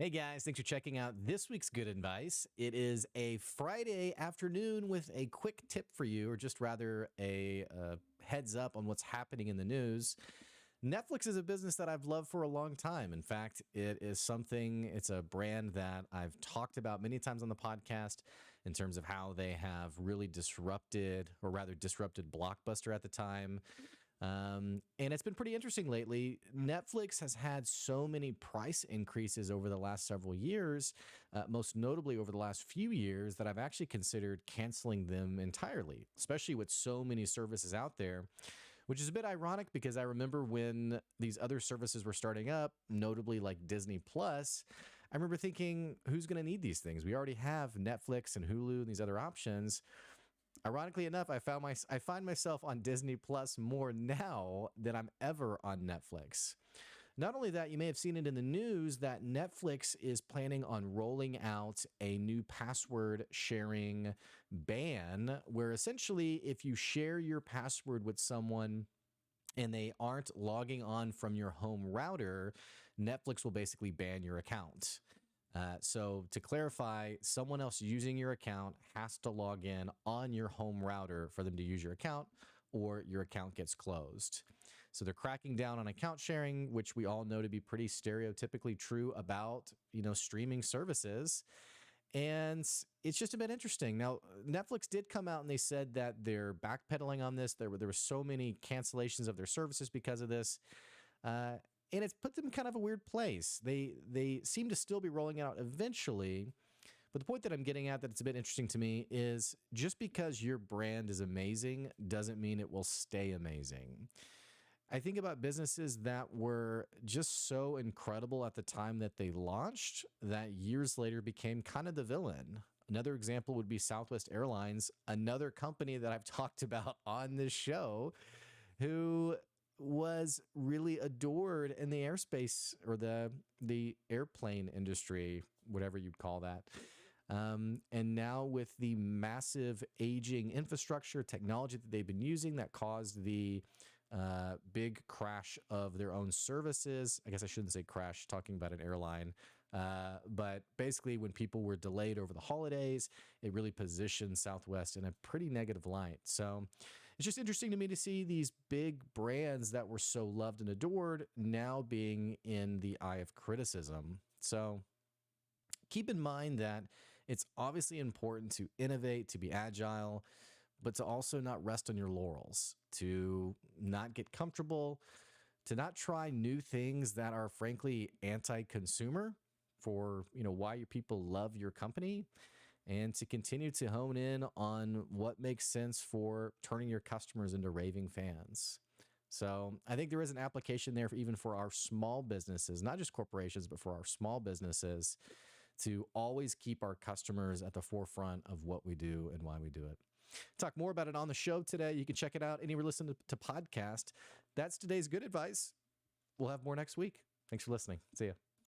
Hey guys, thanks for checking out this week's Good Advice. It is a Friday afternoon with a quick tip for you, or just rather a heads up on what's happening in the news. Netflix is a business that I've loved for a long time. In fact, it's a brand that I've talked about many times on the podcast in terms of how they have really disrupted Blockbuster at the time. And it's been pretty interesting lately. Netflix has had so many price increases over the last several years, most notably over the last few years, that I've actually considered canceling them entirely, especially with so many services out there, which is a bit ironic because I remember when these other services were starting up, notably like Disney Plus, I remember thinking, who's going to need these things? We already have Netflix and Hulu and these other options. Ironically enough, I find myself on Disney Plus more now than I'm ever on Netflix. Not only that, you may have seen it in the news that Netflix is planning on rolling out a new password sharing ban, where essentially if you share your password with someone and they aren't logging on from your home router, Netflix will basically ban your account. So to clarify, someone else using your account has to log in on your home router for them to use your account, or your account gets closed. So they're cracking down on account sharing, which we all know to be pretty stereotypically true about, streaming services. And it's just a bit interesting. Now, Netflix did come out and they said that they're backpedaling on this. There were so many cancellations of their services because of this. And it's put them in kind of a weird place. They seem to still be rolling out eventually. But the point that I'm getting at, that it's a bit interesting to me, is just because your brand is amazing doesn't mean it will stay amazing. I think about businesses that were just so incredible at the time that they launched that years later became kind of the villain. Another example would be Southwest Airlines, another company that I've talked about on this show, who was really adored in the airspace or the airplane industry, whatever you'd call that. And now with the massive aging infrastructure technology that they've been using that caused the big crash of their own services. I guess I shouldn't say crash, talking about an airline. But basically, when people were delayed over the holidays, it really positioned Southwest in a pretty negative light. So it's just interesting to me to see these big brands that were so loved and adored now being in the eye of criticism. So keep in mind that it's obviously important to innovate, to be agile, but to also not rest on your laurels, to not get comfortable, to not try new things that are frankly anti-consumer for, why your people love your company, and to continue to hone in on what makes sense for turning your customers into raving fans. So I think there is an application there even for our small businesses, not just corporations, but for our small businesses, to always keep our customers at the forefront of what we do and why we do it. Talk more about it on the show today. You can check it out anywhere listen to podcast. That's today's Good Advice. We'll have more next week. Thanks for listening. See ya.